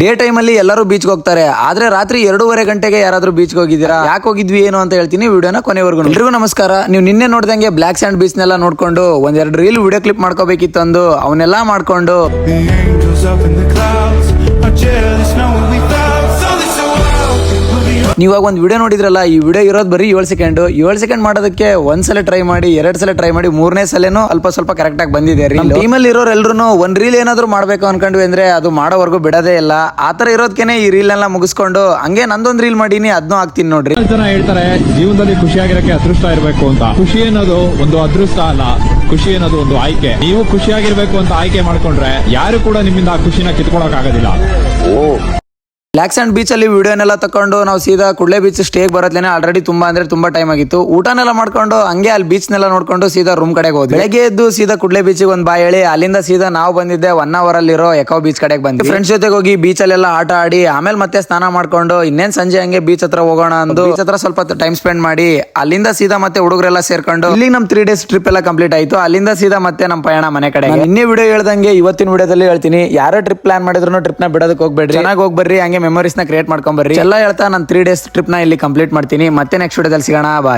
Day time ಅಲ್ಲಿ ಎಲ್ಲರೂ ಬೀಚ್ಗೆ ಹೋಗ್ತಾರೆ, ಆದ್ರೆ ರಾತ್ರಿ 2:30 ಗಂಟೆಗೆ ಯಾರಾದ್ರೂ ಬೀಚ್ಗೆ ಹೋಗಿದ್ದೀರಾ? ಯಾಕೆ ಹೋಗಿದ್ವಿ ಏನು ಅಂತ ಹೇಳ್ತೀನಿ, ವಿಡಿಯೋನ ಕೊನೆವರೆಗೂ. ಎಲ್ರಿಗೂ ನಮಸ್ಕಾರ. ನೀವು ನಿನ್ನೆ ನೋಡ್ದಂಗೆ ಬ್ಲಾಕ್ ಸ್ಯಾಂಡ್ ಬೀಚ್ ನೆಲ್ಲ ನೋಡ್ಕೊಂಡು ಒಂದೆರಡು ರೀಲ್ ವಿಡಿಯೋ ಕ್ಲಿಪ್ ಮಾಡ್ಕೋಬೇಕಿತ್ತು ಅಂದು ಅವನ್ನೆಲ್ಲ ಮಾಡ್ಕೊಂಡು ನೀವಾಗ ಒಂದು ವಿಡಿಯೋ ನೋಡಿದ್ರಲ್ಲ, ಈ ವಿಡಿಯೋ ಇರೋದು ಬರೀ 7 ಸೆಕೆಂಡ್ ಮಾಡೋದಕ್ಕೆ ಒಂದ್ಸಲ ಟ್ರೈ ಮಾಡಿ, 2 ಸಲ ಟ್ರೈ ಮಾಡಿ, 3ನೇ ಸಲನೂ ಅಲ್ಪ ಸ್ವಲ್ಪ ಕರೆಕ್ಟ್ ಆಗಿ ಬಂದಿದೆ. ಟೀಮಲ್ಲಿ ಇರೋರು ಎಲ್ರು ಒಂದ್ ರೀಲ್ ಏನಾದ್ರು ಮಾಡ್ಬೇಕು ಅನ್ಕೊಂಡ್ವಿ ಅಂದ್ರೆ ಅದು ಮಾಡೋವರೆಗೂ ಬಿಡೋದೇ ಇಲ್ಲ. ಆತರ ಇರೋದಕ್ಕೆ ಈ ರೀಲ್ ಎಲ್ಲ ಮುಗಿಸ್ಕೊಂಡು ಹಂಗೆ ನಂದೊಂದ್ ರೀಲ್ ಮಾಡೀನಿ, ಅದನ್ನೂ ಹಾಕ್ತೀನಿ ನೋಡ್ರಿ. ಜನ ಹೇಳ್ತಾರೆ ಜೀವನದಲ್ಲಿ ಖುಷಿಯಾಗಿರಕ್ಕೆ ಅದೃಷ್ಟ ಇರಬೇಕು ಅಂತ. ಖುಷಿ ಅನ್ನೋದು ಒಂದು ಅದೃಷ್ಟ ಅಲ್ಲ, ಖುಷಿ ಅನ್ನೋದು ಒಂದು ಆಯ್ಕೆ. ನೀವು ಖುಷಿಯಾಗಿರ್ಬೇಕು ಅಂತ ಆಯ್ಕೆ ಮಾಡ್ಕೊಂಡ್ರೆ ಯಾರು ಕೂಡ ನಿಮ್ಮಿಂದ ಆ ಖುಷಿನ ಕಿತ್ಕೊಳಕ್ ಆಗೋದಿಲ್ಲ. ಬ್ಲಾಕ್ ಸ್ಯಾಂಡ್ ಬೀಚ್ ಅಲ್ಲಿ ವಿಡಿಯೋನೆಲ್ಲ ತಕೊಂಡು ನಾವು ಸೀದಾ ಕುಡ್ಲೆ ಬೀಚ್ ಸ್ಟೇಗೆ ಬರೋದ್ಲೇನೆ ಆಲ್ರೆಡಿ ತುಂಬಾ ಟೈಮ್ ಆಗಿತ್ತು. ಊಟನೆಲ್ಲ ಮಾಡ್ಕೊಂಡು ಹಂಗೆ ಅಲ್ಲಿ ಬೀಚ್ ನೆಲ್ಲ ನೋಡ್ಕೊಂಡು ಸೀದಾ ರೂಮ್ ಕಡೆಗೆ ಹೋದ್ವಿ. ಬೆಳಗ್ಗೆ ಎದ್ದು ಸೀದಾ ಕುಡ್ಲೆ ಬೀಚಿಗೆ ಒಂದು ಬಾಯ್ ಹೇಳಿ ಅಲ್ಲಿಂದ ಸೀದಾ ನಾವು ಬಂದಿದ್ದೆ 1 hour ಅಲ್ಲಿರೋ ಎಕೋ ಬೀಚ್ ಕಡೆಗೆ ಬಂದ್ವಿ. ಫ್ರೆಂಡ್ಸ್ ಜೊತೆಗೆ ಹೋಗಿ ಬೀಚ್ ಅಲ್ಲೆಲ್ಲ ಆಟ ಆಡಿ ಆಮೇಲೆ ಮತ್ತೆ ಸ್ನಾನ ಮಾಡ್ಕೊಂಡು ಇನ್ನೇನ್ ಸಂಜೆ ಹಂಗೆ ಬೀಚ್ ಹತ್ರ ಹೋಗೋಣ ಅಂದು ಬೀಚ್ ಹತ್ರ ಸ್ವಲ್ಪ ಟೈಮ್ ಸ್ಪೆಂಡ್ ಮಾಡಿ ಅಲ್ಲಿಂದ ಸೀದಾ ಮತ್ತೆ ಹುಡುಗರೆಲ್ಲ ಸೇರ್ಕೊಂಡು ಇಲ್ಲಿ ನಮ್ 3 days ಟ್ರಿಪ್ ಎಲ್ಲ ಕಂಪ್ಲೀಟ್ ಆಯ್ತು. ಅಲ್ಲಿಂದ ಸೀದಾ ಮತ್ತೆ ನಮ್ಮ ಪಯಣ ಮನೆ ಕಡೆ. ಇನ್ನೇ ವಿಡಿಯೋ ಹೇಳ್ದಂಗೆ ಇವತ್ತಿನ ವಿಡಿಯೋದಲ್ಲಿ ಹೇಳ್ತೀನಿ, ಯಾರೋ ಟ್ರಿಪ್ ಪ್ಲಾನ್ ಮಾಡಿದ್ರು ಟ್ರಿಪ್ ನ ಬಿಡೋದಕ್ಕೆ ಹೋಗ್ಬೇಡ್ರಿ, ಚೆನ್ನಾಗಿ ಹೋಗ್ಬರ್ರಿ, ಹಂಗೆ ಮೆಮೊರೀಸ್ ನ ಕ್ರಿಯೇಟ್ ಮಾಡ್ಕೊಂಡ್ ಬರ್ರಿ. ಎಲ್ಲ ಹೇಳ್ತಾ ನಾನು 3 days ಟ್ರಿಪ್ ನ ಇಲ್ಲಿ ಕಂಪ್ಲೀಟ್ ಮಾಡ್ತೀನಿ. ಮತ್ತೆ ನೆಕ್ಸ್ಟ್ ವಿಡಿಯೋದಲ್ಲಿ ಸಿಗೋಣ, ಬಾಯ್.